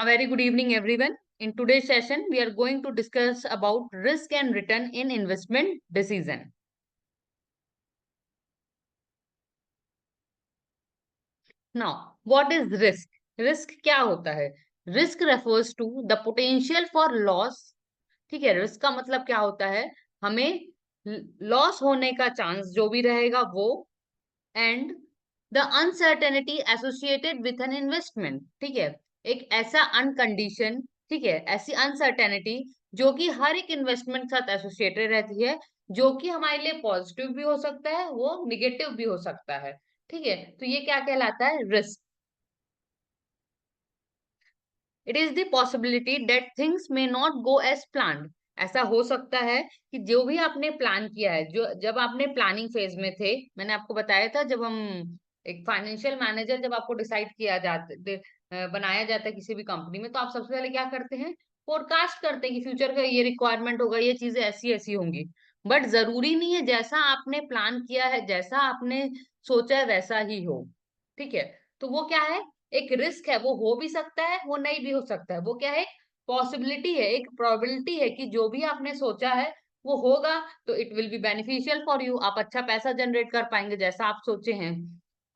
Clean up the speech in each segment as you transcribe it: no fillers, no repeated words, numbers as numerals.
A very good evening, everyone. In today's session, we are going to discuss about risk and return in investment decision. Now, what is risk? Risk क्या होता है? Risk refers to the potential for loss. ठीक है, risk का मतलब क्या होता है? हमें लॉस होने का चांस जो भी रहेगा वो, and the uncertainty associated with an investment. ठीक है, एक ऐसा अनकंडीशन, ठीक है, ऐसी अनसर्टेनिटी जो कि हर एक इन्वेस्टमेंट के साथ एसोसिएटेड रहती है, जो कि हमारे लिए पॉजिटिव भी हो सकता है, वो निगेटिव भी हो सकता है। ठीक है, तो ये क्या कहलाता है? Risk. It is the possibility that things may not go as planned. ऐसा हो सकता है कि जो भी आपने प्लान किया है, जो जब आपने प्लानिंग फेज में थे, मैंने आपको बताया था, जब हम एक फाइनेंशियल मैनेजर जब आपको डिसाइड किया जाता बनाया जाता है किसी भी कंपनी में, तो आप सबसे पहले क्या करते हैं? फोरकास्ट करते हैं कि फ्यूचर का ये रिक्वायरमेंट होगा, ये चीजें ऐसी ऐसी होंगी। बट जरूरी नहीं है जैसा आपने प्लान किया है, जैसा आपने सोचा है, वैसा ही हो। ठीक है, तो वो क्या है? एक रिस्क है, वो हो भी सकता है, वो नहीं भी हो सकता है। वो क्या है? पॉसिबिलिटी है, एक प्रोबेबिलिटी है कि जो भी आपने सोचा है वो होगा, तो it will be beneficial for you. आप अच्छा पैसा जनरेट कर पाएंगे जैसा आप सोचे हैं।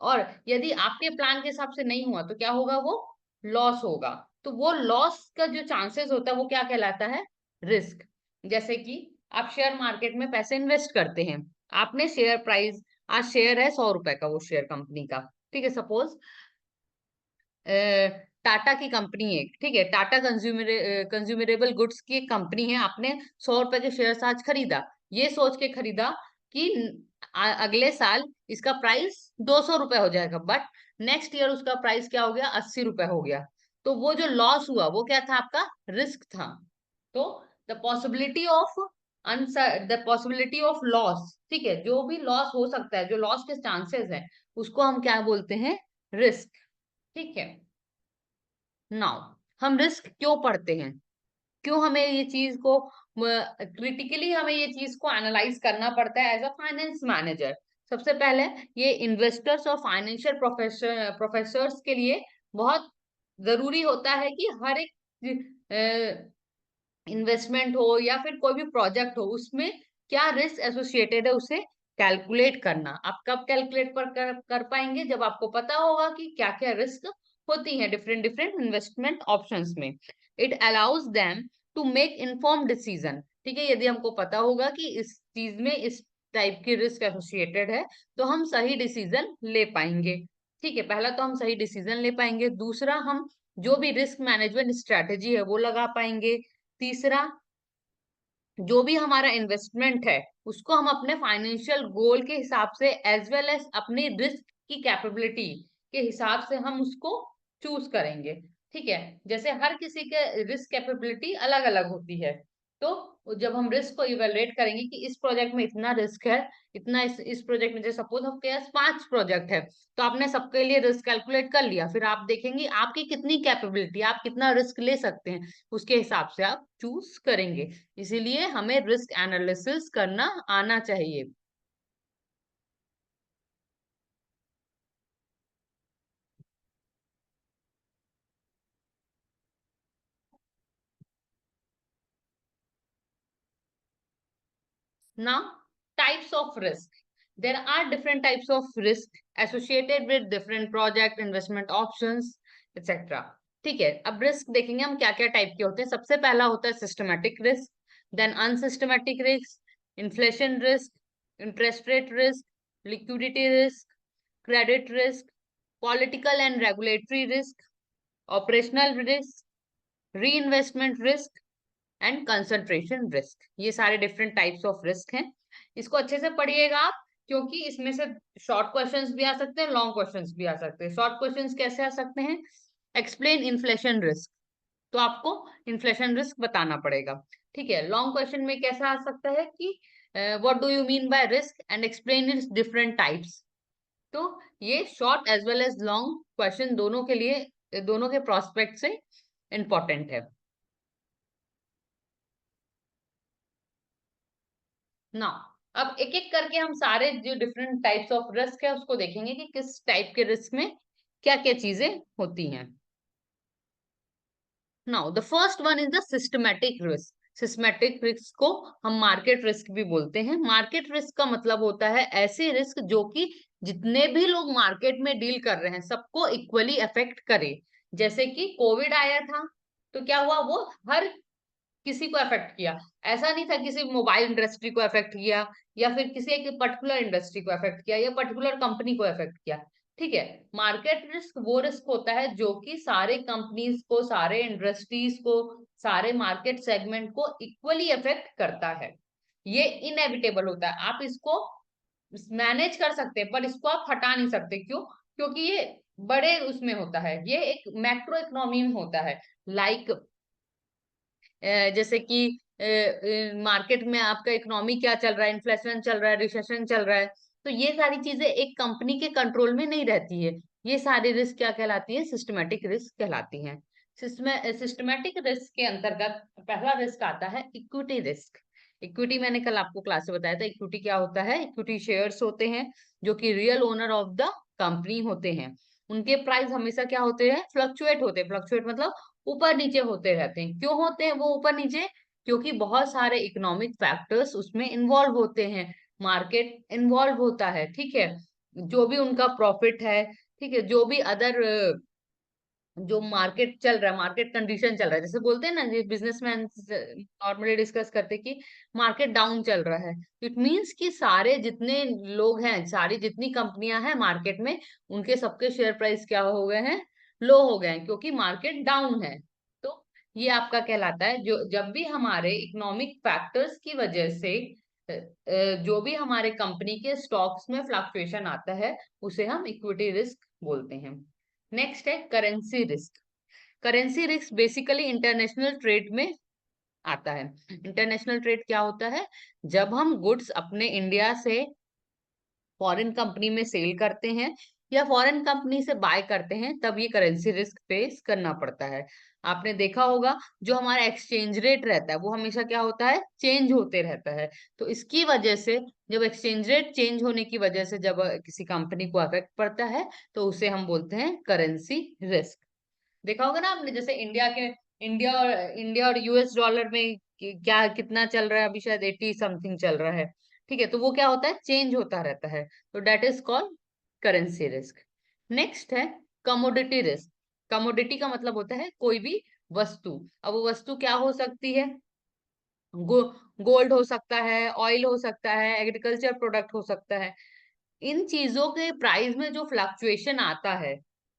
और यदि आपके प्लान के हिसाब से नहीं हुआ तो क्या होगा? वो लॉस होगा। तो वो लॉस का जो चांसेस होता है वो क्या कहलाता है? रिस्क। जैसे कि आप शेयर मार्केट में पैसे इन्वेस्ट करते हैं। आपने शेयर प्राइस, आज शेयर है 100 रुपए का, वो शेयर कंपनी का, ठीक है, सपोज टाटा की कंपनी है, ठीक है, टाटा कंज्यूमरेबल गुड्स की एक कंपनी है। आपने 100 रुपए के शेयर आज खरीदा, ये सोच के खरीदा कि अगले साल इसका प्राइस 200 रुपए हो जाएगा, बट नेक्स्ट ईयर उसका प्राइस क्या हो गया? 80 रुपए हो गया। तो वो जो लॉस हुआ वो क्या था? आपका रिस्क था। तो the possibility of the possibility of loss, ठीक है, जो भी लॉस हो सकता है, जो लॉस के चांसेस है, उसको हम क्या बोलते हैं? रिस्क। ठीक है, नाउ हम रिस्क क्यों पढ़ते हैं? क्यों हमें ये चीज को क्रिटिकली हमें ये चीज को एनालाइज करना पड़ता है एज अ फाइनेंस मैनेजर? सबसे पहले ये इन्वेस्टर्स और फाइनेंशियल प्रोफेसर्स के लिए बहुत जरूरी होता है कि हर एक इन्वेस्टमेंट हो या फिर कोई भी प्रोजेक्ट हो, उसमें क्या रिस्क एसोसिएटेड है उसे कैलकुलेट करना। आप कब कैलकुलेट कर पाएंगे? जब आपको पता होगा कि क्या क्या रिस्क होती है डिफरेंट डिफरेंट इन्वेस्टमेंट ऑप्शंस में। It allows them to make inform decision. ठीक है, यदि हमको पता होगा कि इस चीज में इस टाइप की रिस्क एसोसिएटेड है, तो हम सही डिसीजन ले पाएंगे। ठीक है, पहला तो हम सही डिसीजन ले पाएंगे, दूसरा हम जो भी रिस्क मैनेजमेंट स्ट्रेटेजी है वो लगा पाएंगे, तीसरा जो भी हमारा इन्वेस्टमेंट है उसको हम अपने फाइनेंशियल गोल के हिसाब से एज वेल एज अपनी रिस्क की कैपेबिलिटी के हिसाब से हम उसको चूज करेंगे। ठीक है, जैसे हर किसी के रिस्क कैपेबिलिटी अलग अलग होती है, तो जब हम रिस्क को इवेलुएट करेंगे कि इस प्रोजेक्ट में इतना रिस्क है, इतना इस प्रोजेक्ट में, जैसे सपोज आपके पास 5 प्रोजेक्ट है, तो आपने सबके लिए रिस्क कैलकुलेट कर लिया, फिर आप देखेंगे आपकी कितनी कैपेबिलिटी, आप कितना रिस्क ले सकते हैं, उसके हिसाब से आप चूज करेंगे। इसीलिए हमें रिस्क एनालिसिस करना आना चाहिए। Now, types of risk. There are different types of risk associated with different project, investment options, etc. ठीक है, अब रिस्क देखेंगे हम क्या क्या टाइप के होते हैं। सबसे पहला होता है systematic risk, then unsystematic risk, inflation risk, interest rate risk, liquidity risk, credit risk, political and regulatory risk, operational risk, reinvestment risk and concentration risk. ये सारे डिफरेंट टाइप्स ऑफ रिस्क हैं। इसको अच्छे से पढ़िएगा आप, क्योंकि इसमें से शॉर्ट क्वेश्चंस भी आ सकते हैं, लॉन्ग क्वेश्चंस भी आ सकते हैं। शॉर्ट क्वेश्चंस कैसे आ सकते हैं? एक्सप्लेन इन्फ्लेशन रिस्क, तो आपको इन्फ्लेशन रिस्क बताना पड़ेगा। ठीक है, लॉन्ग क्वेश्चन में कैसा आ सकता है कि what do you mean by risk and explain its different types. तो ये short as well as long question दोनों के लिए, दोनों के प्रोस्पेक्ट से इंपॉर्टेंट है। ना, अब एक एक करके हम सारे जो डिफरेंट टाइप्स ऑफ रिस्क है उसको देखेंगे कि किस टाइप के रिस्क में क्या क्या चीजें होती हैं। Now the first one is the systematic risk. Systematic risk को हम मार्केट रिस्क भी बोलते हैं। मार्केट रिस्क का मतलब होता है ऐसे रिस्क जो कि जितने भी लोग मार्केट में डील कर रहे हैं सबको इक्वली अफेक्ट करे। जैसे कि कोविड आया था तो क्या हुआ, वो हर किसी को अफेक्ट किया। ऐसा नहीं था किसी मोबाइल इंडस्ट्री को अफेक्ट किया या फिर किसी एक पर्टिकुलर इंडस्ट्री को अफेक्ट किया या पर्टिकुलर कंपनी को अफेक्ट किया। ठीक है, मार्केट रिस्क वो रिस्क होता है जो कि सारे कंपनीज को, सारे इंडस्ट्रीज को, सारे मार्केट सेगमेंट को इक्वली अफेक्ट करता है। ये इनएविटेबल होता है। आप इसको मैनेज कर सकते हैं पर इसको आप हटा नहीं सकते। क्यों? क्योंकि ये बड़े उसमें होता है, ये एक मैक्रो इकोनॉमी में होता है। लाइक जैसे कि मार्केट में आपका इकोनॉमी क्या चल रहा है, इन्फ्लेशन चल रहा है, रिसेशन चल रहा है, तो ये सारी चीजें एक कंपनी के कंट्रोल में नहीं रहती है। ये सारी रिस्क क्या कहलाती है? सिस्टमेटिक रिस्क कहलाती हैं। सिस्टमेटिक रिस्क के अंतर्गत पहला रिस्क आता है इक्विटी रिस्क। इक्विटी मैंने कल आपको क्लास में बताया था। इक्विटी क्या होता है? इक्विटी शेयर्स होते हैं जो कि real owner of the company होते हैं। उनके प्राइस हमेशा क्या होते हैं? फ्लक्चुएट होते हैं। फ्लक्चुएट मतलब ऊपर नीचे होते रहते हैं। क्यों होते हैं वो ऊपर नीचे? क्योंकि बहुत सारे इकोनॉमिक फैक्टर्स उसमें इन्वॉल्व होते हैं, मार्केट इन्वॉल्व होता है। ठीक है, जो भी उनका प्रॉफिट है, ठीक है, जो भी अदर जो मार्केट चल रहा है, मार्केट कंडीशन चल रहा है, जैसे बोलते हैं ना, बिजनेसमैन नॉर्मली डिस्कस करते हैं कि मार्केट डाउन चल रहा है। इट मींस कि सारे जितने लोग हैं, सारी जितनी कंपनियां हैं मार्केट में, उनके सबके शेयर प्राइस क्या हो गए हैं? लो हो गए हैं, क्योंकि मार्केट डाउन है। तो ये आपका कहलाता है, जो जब भी हमारे इकोनॉमिक फैक्टर्स की वजह से जो भी हमारे कंपनी के स्टॉक्स में फ्लक्चुएशन आता है, उसे हम इक्विटी रिस्क बोलते हैं। नेक्स्ट है currency risk. Currency risk basically international trade में आता है। इंटरनेशनल ट्रेड क्या होता है? जब हम गुड्स अपने इंडिया से फॉरेन कंपनी में सेल करते हैं या फॉरेन कंपनी से बाय करते हैं, तब ये करेंसी रिस्क फेस करना पड़ता है। आपने देखा होगा जो हमारा एक्सचेंज रेट रहता है वो हमेशा क्या होता है? चेंज होते रहता है। तो इसकी वजह से, जब एक्सचेंज रेट चेंज होने की वजह से जब किसी कंपनी को अफेक्ट पड़ता है, तो उसे हम बोलते हैं करेंसी रिस्क। देखा होगा ना आपने, जैसे इंडिया और यूएस डॉलर में क्या कितना चल रहा है अभी? शायद 80 समथिंग चल रहा है। ठीक है, तो वो क्या होता है? चेंज होता रहता है। तो that is called currency risk. Next है कमोडिटी रिस्क। कमोडिटी का मतलब होता है कोई भी वस्तु। अब वो वस्तु क्या हो सकती है? गो, गोल्ड हो सकता है, ऑयल हो सकता है, एग्रीकल्चर प्रोडक्ट हो सकता है। इन चीजों के प्राइस में जो फ्लक्चुएशन आता है,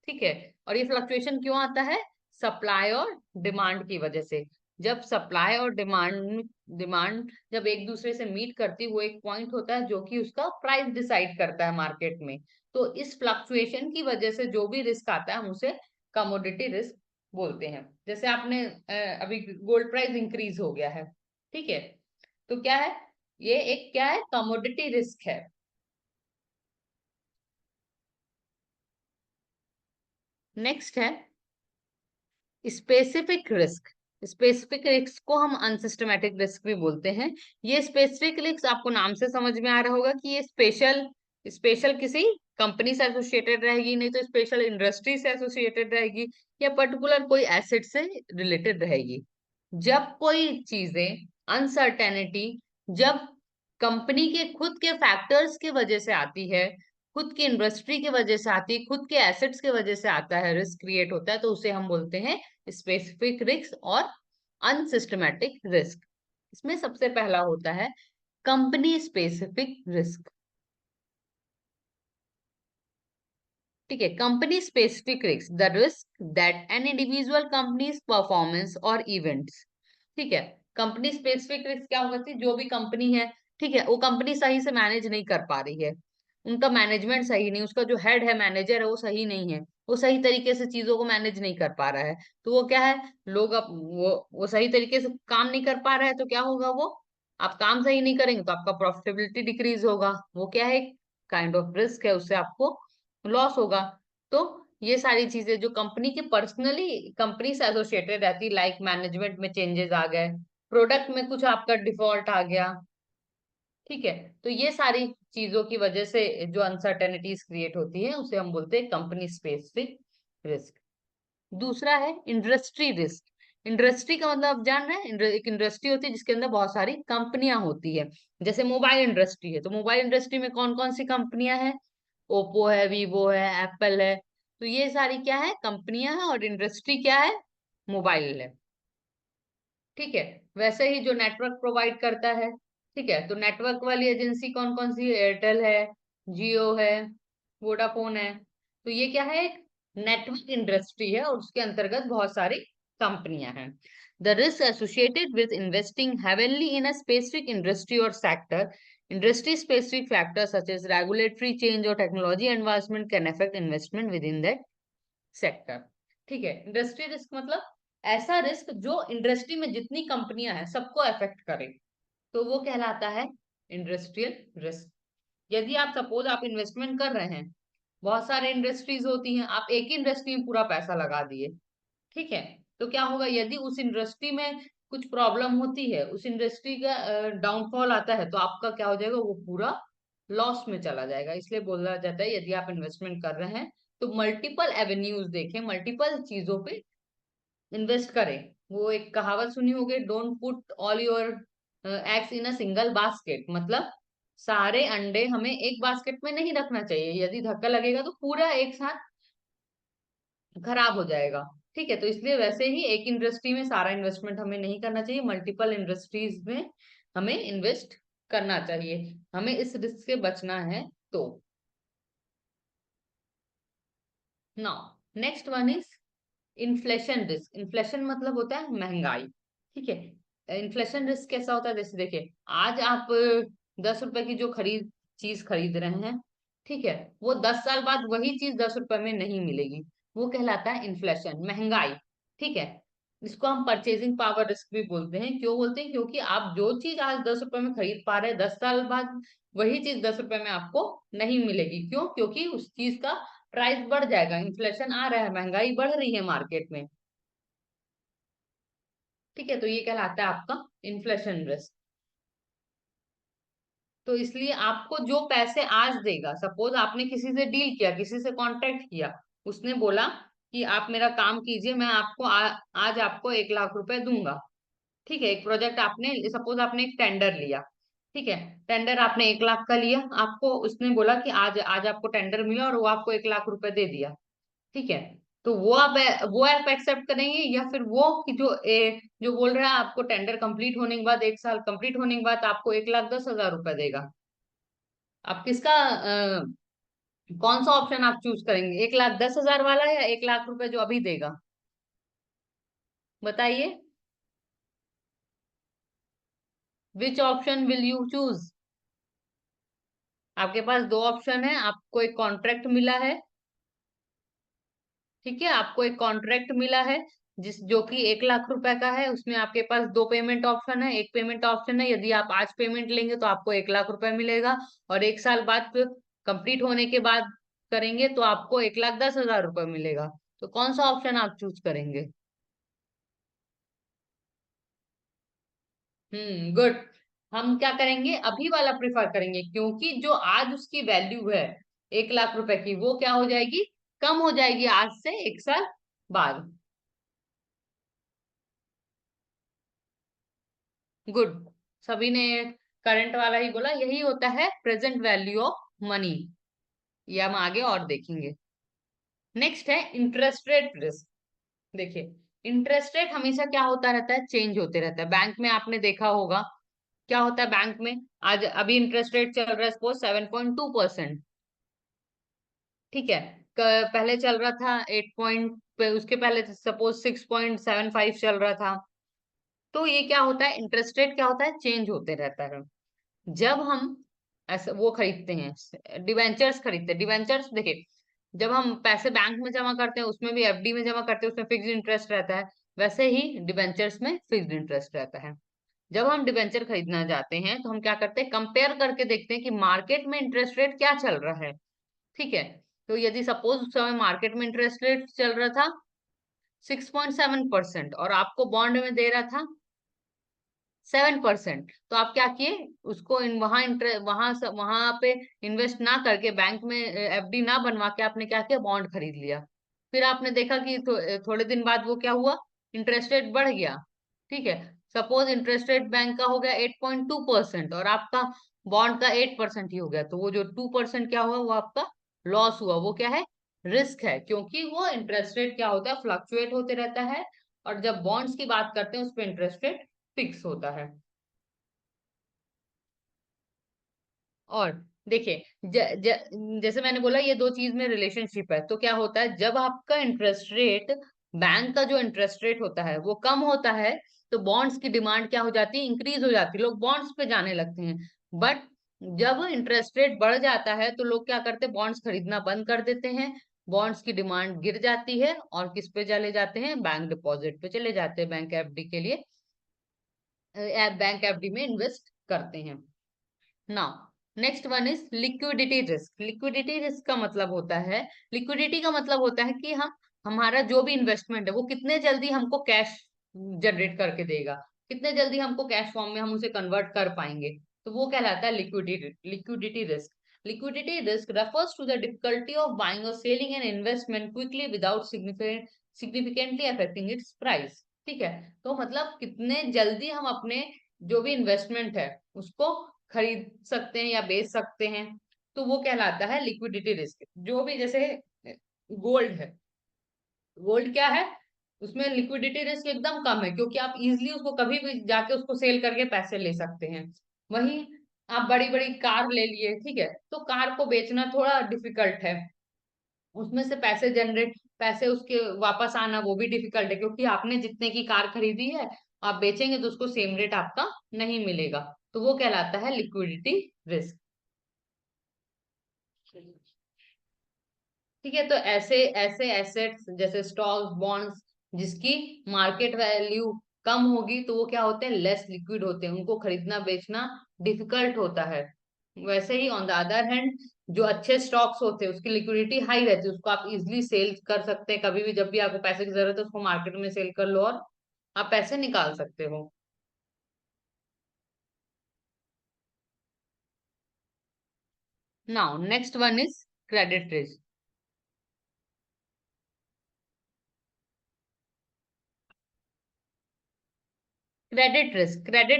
ठीक है, और ये फ्लक्चुएशन क्यों आता है? सप्लाई और डिमांड की वजह से। जब सप्लाई और डिमांड डिमांड जब एक दूसरे से मीट करती, वो एक पॉइंट होता है जो कि उसका प्राइस डिसाइड करता है मार्केट में। तो इस फ्लक्चुएशन की वजह से जो भी रिस्क आता है हम उसे कमोडिटी रिस्क बोलते हैं। जैसे आपने अभी गोल्ड प्राइस इंक्रीज हो गया है, ठीक है, तो क्या है? ये एक क्या है? कमोडिटी रिस्क है। नेक्स्ट है स्पेसिफिक रिस्क। स्पेसिफिक रिस्क को हम अनसिस्टमेटिक रिस्क भी बोलते हैं। ये स्पेसिफिक रिस्क आपको नाम से समझ में आ रहा होगा कि ये स्पेशल स्पेशल किसी कंपनी से एसोसिएटेड रहेगी, नहीं तो स्पेशल इंडस्ट्री से एसोसिएटेड रहेगी, या पर्टिकुलर कोई एसेट से रिलेटेड रहेगी। जब कोई चीजें अनसर्टेनिटी, जब कंपनी के खुद के फैक्टर्स की वजह से आती है, खुद की इंडस्ट्री की वजह से आती है, खुद के एसेट्स की वजह से आता है, रिस्क क्रिएट होता है, तो उसे हम बोलते हैं स्पेसिफिक रिस्क और अनसिस्टमेटिक रिस्क। इसमें सबसे पहला होता है कंपनी स्पेसिफिक रिस्क। ठीक है, company specific risk, the risk that an individual companies performance और इवेंट्स। ठीक है, कंपनी स्पेसिफिक रिस्क क्या होगा? जो भी कंपनी है, ठीक है, वो कंपनी सही से मैनेज नहीं कर पा रही है, उनका मैनेजमेंट सही नहीं, उसका जो हेड है, मैनेजर है, वो सही नहीं है, वो सही तरीके से चीजों को मैनेज नहीं कर पा रहा है। तो वो क्या है? लोग अब वो सही तरीके से काम नहीं कर पा रहा है, तो क्या होगा? वो आप काम सही नहीं करेंगे तो आपका प्रॉफिटेबिलिटी डिक्रीज होगा। वो क्या है? काइंड ऑफ रिस्क है, उससे आपको लॉस होगा। तो ये सारी चीजें जो कंपनी के पर्सनली कंपनी से एसोसिएटेड रहती, लाइक मैनेजमेंट में चेंजेस आ गए, प्रोडक्ट में कुछ आपका डिफॉल्ट आ गया, ठीक है, तो ये सारी चीजों की वजह से जो अनसर्टेनिटीज क्रिएट होती है उसे हम बोलते हैं कंपनी स्पेसिफिक रिस्क। दूसरा है इंडस्ट्री रिस्क। इंडस्ट्री का मतलब आप जान रहे हैं, एक इंडस्ट्री होती है जिसके अंदर बहुत सारी कंपनियां होती है। जैसे मोबाइल इंडस्ट्री है, तो मोबाइल इंडस्ट्री में कौन कौन सी कंपनियां हैं? ओप्पो है, वीवो है, एप्पल है। तो ये सारी क्या है? कंपनियां हैं। और इंडस्ट्री क्या है? मोबाइल है। ठीक है। वैसे ही जो नेटवर्क प्रोवाइड करता है, ठीक है, तो नेटवर्क वाली एजेंसी कौन कौन सी है? एयरटेल है, जियो है, वोडाफोन है। तो ये क्या है? एक नेटवर्क इंडस्ट्री है और उसके अंतर्गत बहुत सारी कंपनियां हैं। The risk associated with investing heavily in a specific industry or sector, industry specific factors such as regulatory change or technology advancement can affect investment within that sector. ठीक है। इंडस्ट्री रिस्क मतलब ऐसा रिस्क जो industry में जितनी कंपनियां हैं सबको अफेक्ट करे, तो वो कहलाता है इंडस्ट्रियल रिस्क। यदि आप सपोज आप इन्वेस्टमेंट कर रहे हैं, बहुत सारे इंडस्ट्रीज होती हैं, आप एक ही इंडस्ट्री में पूरा पैसा लगा दिए, ठीक है, तो क्या होगा? यदि उस इंडस्ट्री में कुछ प्रॉब्लम होती है, उस इंडस्ट्री का डाउनफॉल आता है, तो आपका क्या हो जाएगा? वो पूरा लॉस में चला जाएगा। इसलिए बोला जाता है यदि आप इन्वेस्टमेंट कर रहे हैं तो मल्टीपल एवेन्यूज देखें, मल्टीपल चीजों पे इन्वेस्ट करें। वो एक कहावत सुनी होगी, don't put all your eggs in a single basket. मतलब सारे अंडे हमें एक बास्केट में नहीं रखना चाहिए, यदि धक्का लगेगा तो पूरा एक साथ खराब हो जाएगा। ठीक है, तो इसलिए वैसे ही एक इंडस्ट्री में सारा इन्वेस्टमेंट हमें नहीं करना चाहिए, मल्टीपल इंडस्ट्रीज में हमें इन्वेस्ट करना चाहिए, हमें इस रिस्क से बचना है। तो now next one is inflation risk. Inflation मतलब होता है महंगाई। ठीक है। इन्फ्लेशन रिस्क कैसा होता है? जैसे देखिए, आज आप 10 रुपए की जो चीज खरीद रहे हैं, ठीक है, वो 10 साल बाद वही चीज 10 रुपए में नहीं मिलेगी। वो कहलाता है इन्फ्लेशन, महंगाई। ठीक है। इसको हम परचेजिंग पावर रिस्क भी बोलते हैं। क्यों बोलते हैं? क्योंकि आप जो चीज आज 10 रुपए में खरीद पा रहे हैं, 10 साल बाद वही चीज 10 रुपए में आपको नहीं मिलेगी। क्यों? क्योंकि उस चीज का प्राइस बढ़ जाएगा, इन्फ्लेशन आ रहा है, महंगाई बढ़ रही है मार्केट में। ठीक है, तो ये कहलाता है आपका इन्फ्लेशन रिस्क। तो इसलिए आपको जो पैसे आज देगा, सपोज आपने किसी से डील किया, किसी से कॉन्ट्रैक्ट किया, उसने बोला कि आप मेरा काम कीजिए, मैं आपको आज आपको 1 लाख रुपए दूंगा। ठीक है, एक प्रोजेक्ट आपने, सपोज आपने एक टेंडर लिया, ठीक है, टेंडर आपने 1 लाख का लिया, आपको उसने बोला कि आज आज आपको टेंडर मिला और वो आपको 1 लाख रुपए दे दिया। ठीक है, तो वो आप एक्सेप्ट करेंगे, या फिर वो कि जो बोल रहा है आपको टेंडर कंप्लीट होने के बाद, 1 साल कंप्लीट होने के बाद आपको 1,10,000 रुपए देगा? आप किसका कौन सा ऑप्शन आप चूज करेंगे? 1,10,000 वाला या 1 लाख रुपए जो अभी देगा? बताइए, which option will you choose? आपके पास दो ऑप्शन है। आपको एक कॉन्ट्रैक्ट मिला है, ठीक है, आपको एक कॉन्ट्रैक्ट मिला है जो कि 1 लाख रुपए का है। उसमें आपके पास दो पेमेंट ऑप्शन है। एक पेमेंट ऑप्शन है, यदि आप आज पेमेंट लेंगे तो आपको 1 लाख रुपए मिलेगा, और 1 साल बाद कंप्लीट होने के बाद करेंगे तो आपको 1,10,000 रुपए मिलेगा। तो कौन सा ऑप्शन आप चूज करेंगे? गुड। हम क्या करेंगे? अभी वाला प्रिफर करेंगे, क्योंकि जो आज उसकी वैल्यू है 1 लाख रुपए की, वो क्या हो जाएगी? कम हो जाएगी आज से 1 साल बाद। गुड। सभी ने करंट वाला ही बोला। यही होता है प्रेजेंट वैल्यू ऑफ मनी। ये हम आगे और देखेंगे। नेक्स्ट है इंटरेस्ट रेट रिस्क। देखिए, इंटरेस्ट रेट हमेशा क्या होता रहता है? चेंज होते रहता है। बैंक में आपने देखा होगा क्या होता है बैंक में। आज अभी इंटरेस्ट रेट चल रहा है सपोज 7.2%। ठीक है। पहले चल रहा था 8 उसके पहले सपोज 6.75 चल रहा था। तो ये क्या होता है? इंटरेस्ट रेट क्या होता है? चेंज होते रहता है। जब हम ऐसा वो खरीदते हैं, डिवेंचर्स खरीदते हैं, डिवेंचर्स देखिए, जब हम पैसे बैंक में जमा करते हैं, उसमें भी एफडी में जमा करते हैं, उसमें फिक्स्ड इंटरेस्ट रहता है। वैसे ही डिवेंचर्स में फिक्स्ड इंटरेस्ट रहता है। जब हम डिवेंचर खरीदना जाते हैं तो हम क्या करते हैं? कंपेयर करके देखते हैं कि मार्केट में इंटरेस्ट रेट क्या चल रहा है। ठीक है। तो यदि सपोज उस समय मार्केट में इंटरेस्ट रेट चल रहा था 6.7% और आपको बॉन्ड में दे रहा था 7%, तो आप क्या किए? उसको वहां पे इन्वेस्ट ना करके, बैंक में एफडी ना बनवा के, आपने क्या किया? बॉन्ड खरीद लिया। फिर आपने देखा कि थोड़े दिन बाद वो क्या हुआ? इंटरेस्ट रेट बढ़ गया, ठीक है, सपोज इंटरेस्ट रेट बैंक का हो गया 8.2% और आपका बॉन्ड का 8% ही हो गया, तो वो जो 2% क्या हुआ वो आपका लॉस हुआ, वो क्या है, रिस्क है, क्योंकि वो इंटरेस्ट रेट क्या होता है, फ्लक्चुएट होते रहता है, और जब बॉन्ड्स की बात करते हैं उस पर इंटरेस्ट रेट फिक्स होता है। और देखिए, जैसे मैंने बोला ये दो चीज में रिलेशनशिप है, तो क्या होता है, जब आपका इंटरेस्ट रेट, बैंक का जो इंटरेस्ट रेट होता है वो कम होता है, तो बॉन्ड्स की डिमांड क्या हो जाती है, इंक्रीज हो जाती है, लोग बॉन्ड्स पे जाने लगते हैं। बट जब इंटरेस्ट रेट बढ़ जाता है तो लोग क्या करते हैं, बॉन्ड्स खरीदना बंद कर देते हैं, बॉन्ड्स की डिमांड गिर जाती है, और किस पे चले जाते हैं, बैंक डिपॉजिट पे चले जाते हैं, बैंक एफडी के लिए, बैंक एफडी में इन्वेस्ट करते हैं। Now next one is liquidity risk. Liquidity risk का मतलब होता है, लिक्विडिटी का मतलब होता है कि हम, हमारा जो भी इन्वेस्टमेंट है वो कितने जल्दी हमको कैश जनरेट करके देगा, कितने जल्दी हमको कैश फॉर्म में हम उसे कन्वर्ट कर पाएंगे, तो वो कहलाता है liquidity risk. Liquidity risk refers to the difficulty of buying or selling an investment quickly without significantly affecting its price। ठीक है, तो मतलब कितने जल्दी हम अपने जो भी इन्वेस्टमेंट है उसको खरीद सकते हैं या बेच सकते हैं, तो वो कहलाता है लिक्विडिटी रिस्क। जो भी जैसे गोल्ड है, गोल्ड क्या है, उसमें लिक्विडिटी रिस्क एकदम कम है, क्योंकि आप इजिली उसको कभी भी जाके उसको सेल करके पैसे ले सकते हैं। वहीं आप बड़ी बड़ी कार ले लिए, ठीक है, तो कार को बेचना थोड़ा डिफिकल्ट है, उसमें से पैसे जनरेट, पैसे उसके वापस आना वो भी डिफिकल्ट है, क्योंकि आपने जितने की कार खरीदी है आप बेचेंगे तो उसको सेम रेट आपका नहीं मिलेगा, तो वो कहलाता है लिक्विडिटी रिस्क। ठीक है, तो ऐसे ऐसे एसेट्स जैसे स्टॉक्स, बॉन्ड्स, जिसकी मार्केट वैल्यू कम होगी तो वो क्या होते हैं, लेस लिक्विड होते हैं, उनको खरीदना बेचना डिफिकल्ट होता है। वैसे ही ऑन द अदर हैंड, जो अच्छे स्टॉक्स होते हैं उसकी लिक्विडिटी हाई रहती है, उसको आप इजिली सेल कर सकते हैं, कभी भी जब भी आपको पैसे की जरूरत है उसको मार्केट में सेल कर लो और आप पैसे निकाल सकते हो। Now next one is credit risk. Credit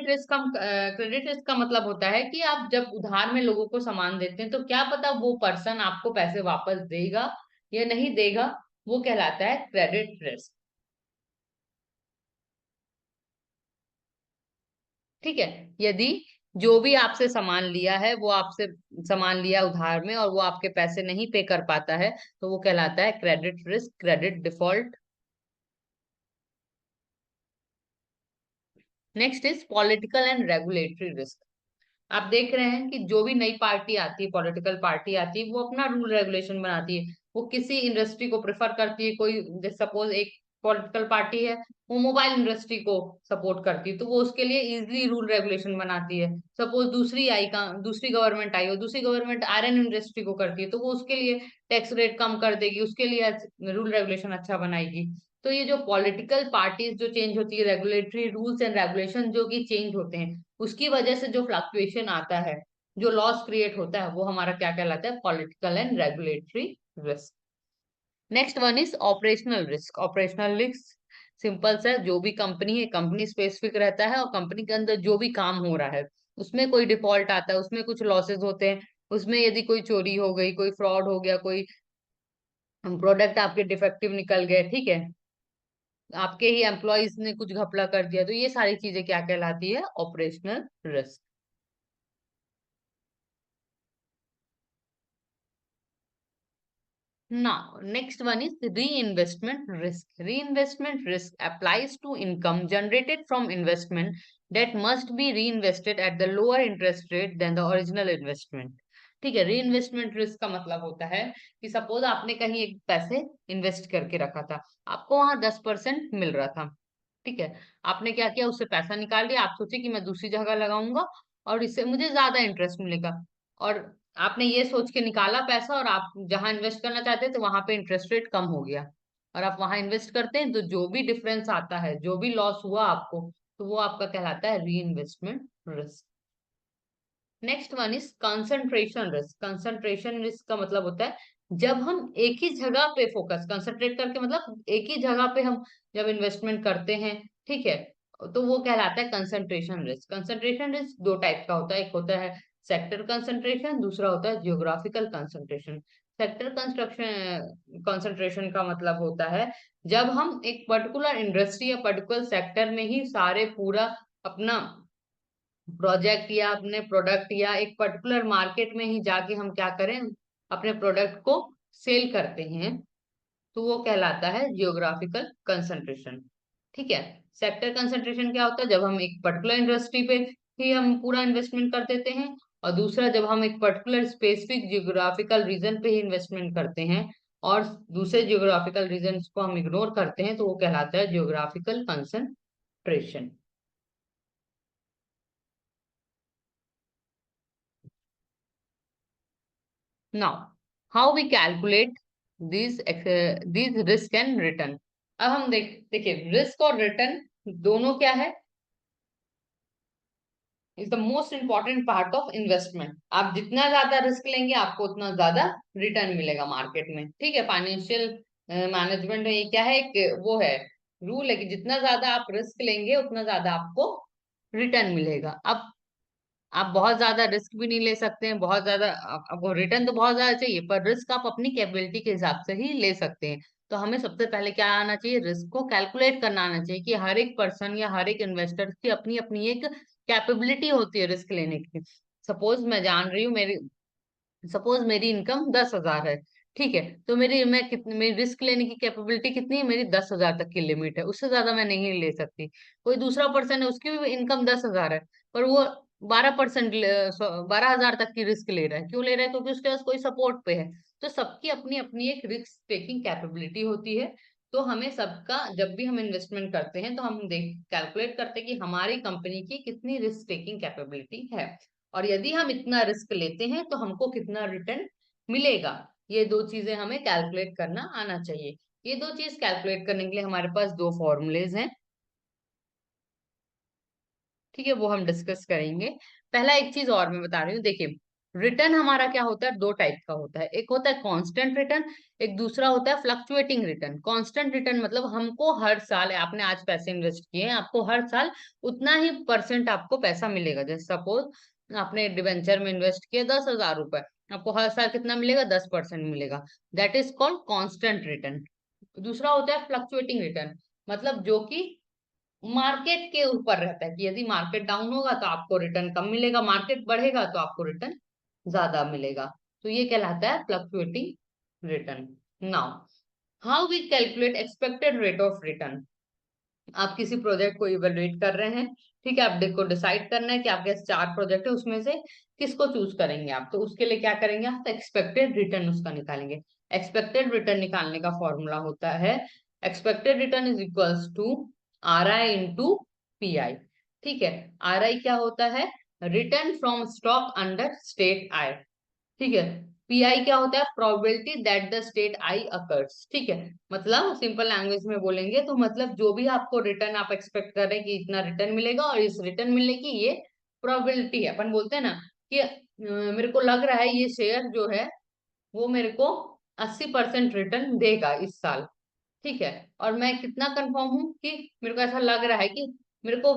risk का मतलब होता है कि आप जब उधार में लोगों को सामान देते हैं तो क्या पता वो पर्सन आपको पैसे वापस देगा या नहीं देगा, वो कहलाता है क्रेडिट रिस्क। ठीक है, यदि जो भी आपसे सामान लिया है वो आपसे सामान लिया उधार में और वो आपके पैसे नहीं पे कर पाता है, तो वो कहलाता है credit risk, credit default. Next is political and regulatory risk. आप देख रहे हैं कि जो भी नई पार्टी आती है, पॉलिटिकल पार्टी आती है, वो अपना रूल रेगुलेशन बनाती है, वो किसी इंडस्ट्री को प्रेफर करती है, कोई जैसे सपोज एक पॉलिटिकल पार्टी है, वो मोबाइल इंडस्ट्री को सपोर्ट करती है, तो वो उसके लिए इजिली रूल रेगुलेशन बनाती है। सपोज दूसरी गवर्नमेंट आई और दूसरी गवर्नमेंट आयरन इंडस्ट्री को करती है, तो वो उसके लिए टैक्स रेट कम कर देगी, उसके लिए रूल रेगुलेशन अच्छा बनाएगी। तो ये जो पॉलिटिकल पार्टीज जो चेंज होती है, रेगुलेटरी रूल्स एंड रेगुलेशन जो कि चेंज होते हैं, उसकी वजह से जो फ्लक्चुएशन आता है, जो लॉस क्रिएट होता है, वो हमारा क्या कहलाता है, political and regulatory risk. Next one is operational risk. Operational risk simple सा, जो भी कंपनी है, कंपनी स्पेसिफिक रहता है और कंपनी के अंदर जो भी काम हो रहा है उसमें कोई डिफॉल्ट आता है, उसमें कुछ लॉसेस होते हैं, उसमें यदि कोई चोरी हो गई, कोई फ्रॉड हो गया, कोई प्रोडक्ट आपके डिफेक्टिव निकल गए, ठीक है, आपके ही एम्प्लॉयज ने कुछ घपला कर दिया, तो ये सारी चीजें क्या कहलाती है, operational risk. Now, next one is reinvestment risk. Reinvestment risk applies to income generated from investment that must be reinvested at the lower interest rate than the original investment. ठीक है, रीइन्वेस्टमेंट रिस्क का मतलब होता है कि suppose आपने कहीं एक पैसे इन्वेस्ट करके रखा था, आपको वहां 10% मिल रहा था, ठीक है, आपने क्या किया, उससे पैसा निकाल लिया, आप सोचे कि मैं दूसरी जगह लगाऊंगा और इससे मुझे ज्यादा इंटरेस्ट मिलेगा, और आपने ये सोच के निकाला पैसा और आप जहां इन्वेस्ट करना चाहते थे तो वहां पे इंटरेस्ट रेट कम हो गया, और आप वहां इन्वेस्ट करते हैं तो जो भी डिफरेंस आता है, जो भी लॉस हुआ आपको, तो वो आपका कहलाता है री investment risk. Next one is concentration risk. Concentration risk का मतलब होता है जब हम एक ही जगह पे फोकस कंसंट्रेट करके, मतलब एक ही जगह पे हम जब इन्वेस्टमेंट करते हैं, ठीक है, तो वो कहलाता है कंसंट्रेशन रिस्क। कंसंट्रेशन रिस्क दो टाइप का होता है, एक होता है सेक्टर कंसंट्रेशन, दूसरा होता है geographical concentration. Sector construction concentration का मतलब होता है जब हम एक पर्टिकुलर इंडस्ट्री या पर्टिकुलर सेक्टर में ही सारे पूरा अपना प्रोजेक्ट या अपने प्रोडक्ट या एक पर्टिकुलर मार्केट में ही जाके हम क्या करें, अपने प्रोडक्ट को सेल करते हैं, तो वो कहलाता है जियोग्राफिकल कंसंट्रेशन। ठीक है। सेक्टर कंसंट्रेशन क्या होता है, जब हम एक पर्टिकुलर इंडस्ट्री पे ही हम पूरा इन्वेस्टमेंट कर देते हैं, और दूसरा जब हम एक पर्टिकुलर स्पेसिफिक जियोग्राफिकल रीजन पे ही इन्वेस्टमेंट करते हैं और दूसरे जियोग्राफिकल रीजन को हम इग्नोर करते हैं, तो वो कहलाता है geographical concentration. Now, how we calculate these risk and return? अब हम देखिए रिस्क और रिटर्न दोनों क्या है, is the most important part of investment. आप जितना ज्यादा रिस्क लेंगे आपको उतना ज्यादा रिटर्न मिलेगा मार्केट में। ठीक है, फाइनेंशियल मैनेजमेंट में ये क्या है, एक वो है रूल है कि जितना ज्यादा आप रिस्क लेंगे उतना ज्यादा आपको रिटर्न मिलेगा। अब आप बहुत ज्यादा रिस्क भी नहीं ले सकते हैं, बहुत ज्यादा आपको रिटर्न तो बहुत ज्यादा चाहिए, पर रिस्क आप अपनी कैपेबिलिटी के हिसाब से ही ले सकते हैं। तो हमें सबसे पहले क्या आना चाहिए, रिस्क को कैलकुलेट करना आना चाहिए कि हर एक पर्सन या हर एक इन्वेस्टर की अपनी अपनी एक कैपेबिलिटी होती है रिस्क लेने की। सपोज मैं जान रही हूँ मेरी सपोज मेरी इनकम 10,000 है, ठीक है, तो मेरी रिस्क लेने की कैपेबिलिटी कितनी है, मेरी 10,000 तक की लिमिट है, उससे ज्यादा मैं नहीं ले सकती। कोई दूसरा पर्सन है, उसकी भी इनकम 10,000 है, पर वो 12%, 12,000 तक की रिस्क ले रहा है। क्यों ले रहा है, क्योंकि उसके पास कोई सपोर्ट पे है। तो सबकी अपनी अपनी एक रिस्क टेकिंग कैपेबिलिटी होती है। तो हमें सबका जब भी हम इन्वेस्टमेंट करते हैं तो हम देख कैलकुलेट करते हैं कि हमारी कंपनी की कितनी रिस्क टेकिंग कैपेबिलिटी है, और यदि हम इतना रिस्क लेते हैं तो हमको कितना रिटर्न मिलेगा। ये दो चीजें हमें कैलकुलेट करना आना चाहिए। ये दो चीज कैलकुलेट करने के लिए हमारे पास दो फॉर्मूलेज हैं, ठीक है, वो हम डिस्कस करेंगे। पहला एक चीज और मैं बता रही हूँ, देखिए रिटर्न हमारा क्या होता है, दो टाइप का होता है, एक होता है कांस्टेंट रिटर्न, एक दूसरा होता है फ्लक्चुएटिंग रिटर्न। कांस्टेंट रिटर्न मतलब हमको हर साल, आपने आज पैसे इन्वेस्ट किए हैं, आपको हर साल उतना ही परसेंट आपको पैसा मिलेगा। जैसे सपोज आपने डिवेंचर में इन्वेस्ट किया 10,000 रुपए, आपको हर साल कितना मिलेगा, 10% मिलेगा। That is called constant return. दूसरा होता है फ्लक्चुएटिंग रिटर्न, मतलब जो कि मार्केट के ऊपर रहता है कि यदि मार्केट डाउन होगा तो आपको रिटर्न कम मिलेगा, मार्केट बढ़ेगा तो आपको रिटर्न ज्यादा मिलेगा। तो ये कहलाता है fluctuating return. Now how we calculate expected rate of return. आप किसी प्रोजेक्ट को इवेलुएट कर रहे हैं, ठीक है, आपको डिसाइड करना है कि आपके पास 4 प्रोजेक्ट है, उसमें से किसको चूज करेंगे आप। तो उसके लिए क्या करेंगे, आप एक्सपेक्टेड रिटर्न उसका निकालेंगे। एक्सपेक्टेड रिटर्न निकालने का फॉर्मूला होता है expected return is equals to r i into p i. ठीक है, आर आई क्या होता है, return from stock under state i. ठीक है, पीआई क्या होता है, probability that the state i occurs. ठीक है, मतलब सिंपल लैंग्वेज में बोलेंगे तो मतलब जो भी आपको रिटर्न आप एक्सपेक्ट कर रहे हैं कि इतना रिटर्न मिलेगा और इस रिटर्न मिलने की ये प्रोबेबिलिटी है। अपन बोलते हैं ना कि मेरे को लग रहा है ये शेयर जो है वो मेरे को 80% रिटर्न देगा इस साल। ठीक है, और मैं कितना कंफर्म हूँ कि मेरे को ऐसा लग रहा है कि मेरे को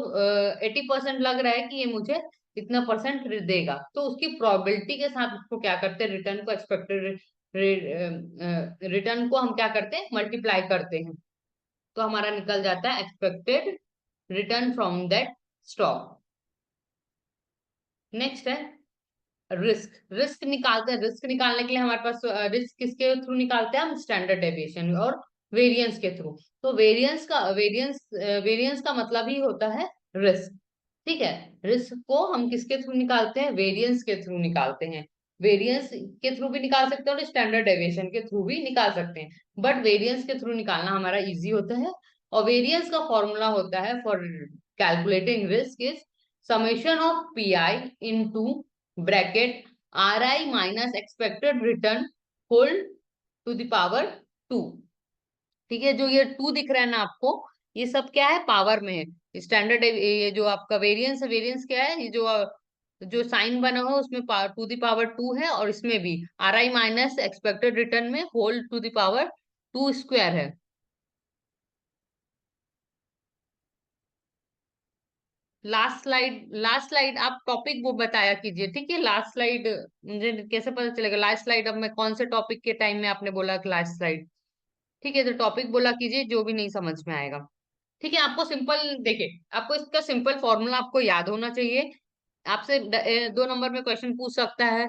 80% लग रहा है कि ये मुझे इतना परसेंट देगा, तो उसकी प्रोबेबिलिटी के साथ उसको क्या करते हैं, रिटर्न को एक्सपेक्टेड रिटर्न को हम क्या करते हैं, मल्टीप्लाई करते हैं, तो हमारा निकल जाता है expected return from that stock. Next है रिस्क। रिस्क निकालते हैं, रिस्क निकालने के लिए हमारे पास रिस्क किसके थ्रू निकालते हैं, हम स्टैंडर्ड डेविएशन और वेरिएंस के थ्रू। तो वेरिएंस का मतलब ही होता है रिस्क। ठीक है, रिस्क को हम किसके थ्रू निकालते हैं, वेरिएंस के थ्रू निकालते हैं। वेरिएंस के थ्रू भी निकाल सकते हैं और स्टैंडर्ड डेविएशन के थ्रू भी निकाल सकते हैं, बट वेरिएंस के थ्रू निकालना हमारा इजी होता है। और वेरिएंस का फॉर्मूला होता है for calculating risk is summation of P I into bracket R I minus expected return whole to the power 2। ठीक है, जो ये 2 दिख रहा है ना आपको, ये सब क्या है, पावर में है। स्टैंडर्ड ये जो आपका वेरिएंस है, वेरिएंस क्या है, ये जो तो जो साइन बना हो उसमें टू द पावर 2 है, और इसमें भी RI माइनस एक्सपेक्टेड रिटर्न में whole to the power 2 square है। लास्ट स्लाइड आप टॉपिक वो बताया कीजिए, ठीक है। लास्ट स्लाइड मुझे कैसे पता चलेगा लास्ट स्लाइड, अब मैं कौन से टॉपिक के टाइम में आपने बोला लास्ट स्लाइड। ठीक है, तो टॉपिक बोला कीजिए जो भी नहीं समझ में आएगा। ठीक है, आपको सिंपल देखिए, आपको इसका सिंपल फॉर्मूला आपको याद होना चाहिए। आपसे 2 नंबर में क्वेश्चन पूछ सकता है,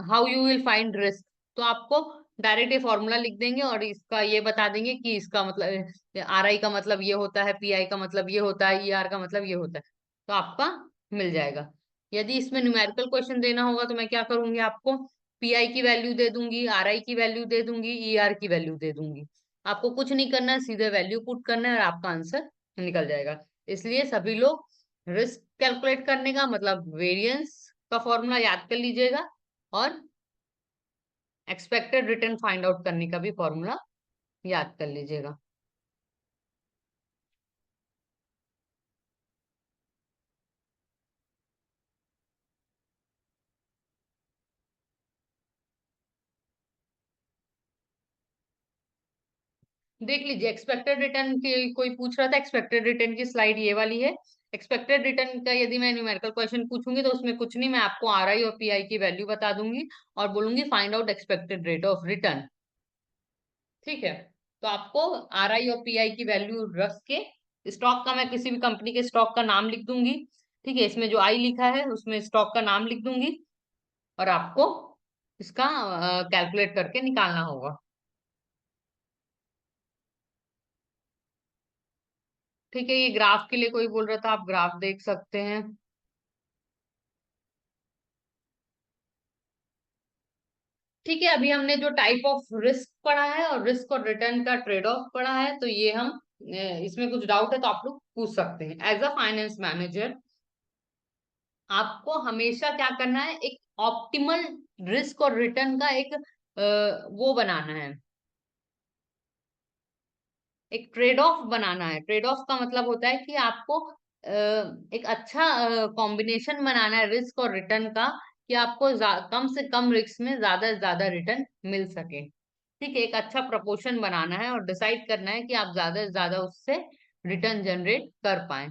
how you will find risk. तो आपको डायरेक्ट ये फॉर्मूला लिख देंगे और इसका ये बता देंगे कि इसका मतलब RI का मतलब ये होता है, PI का मतलब ये होता है, ER का मतलब ये होता है, तो आपका मिल जाएगा। यदि इसमें न्यूमेरिकल क्वेश्चन देना होगा तो मैं क्या करूंगी, आपको PI की वैल्यू दे दूंगी, RI की वैल्यू दे दूंगी, ER की वैल्यू दे दूंगी। आपको कुछ नहीं करना है, सीधे वैल्यू पुट करना है और आपका आंसर निकल जाएगा। इसलिए सभी लोग रिस्क कैलकुलेट करने का मतलब वेरिएंस का फॉर्मूला याद कर लीजिएगा, और एक्सपेक्टेड रिटर्न फाइंड आउट करने का भी फॉर्मूला याद कर लीजिएगा। देख लीजिए एक्सपेक्टेड रिटर्न की, कोई पूछ रहा था एक्सपेक्टेड रिटर्न की स्लाइड ये वाली है। एक्सपेक्टेड रिटर्न का यदि मैं न्यूमेरिकल क्वेश्चन पूछूंगी तो उसमें कुछ नहीं, मैं आपको RI और PI की वैल्यू बता दूंगी और बोलूंगी find out expected rate of return. ठीक है, तो आपको RI और PI की वैल्यू रख के स्टॉक का, मैं किसी भी कंपनी के स्टॉक का नाम लिख दूंगी। ठीक है, इसमें जो आई लिखा है उसमें स्टॉक का नाम लिख दूंगी, और आपको इसका कैलकुलेट करके निकालना होगा। ठीक है, ये ग्राफ के लिए कोई बोल रहा था, आप ग्राफ देख सकते हैं। ठीक है, अभी हमने जो टाइप ऑफ रिस्क पढ़ा है और रिस्क और रिटर्न का ट्रेड ऑफ पढ़ा है, तो ये हम इसमें कुछ डाउट है तो आप लोग पूछ सकते हैं। एज अ फाइनेंस मैनेजर आपको हमेशा क्या करना है, एक ऑप्टिमल रिस्क और रिटर्न का एक वो बनाना है, एक ट्रेड ऑफ बनाना है। ट्रेड ऑफ का मतलब होता है कि आपको एक अच्छा कॉम्बिनेशन बनाना है रिस्क और रिटर्न का, कि आपको कम से कम रिस्क में ज्यादा से ज्यादा रिटर्न मिल सके। ठीक है, एक अच्छा प्रपोर्शन बनाना है और डिसाइड करना है कि आप ज्यादा से ज्यादा उससे रिटर्न जनरेट कर पाए।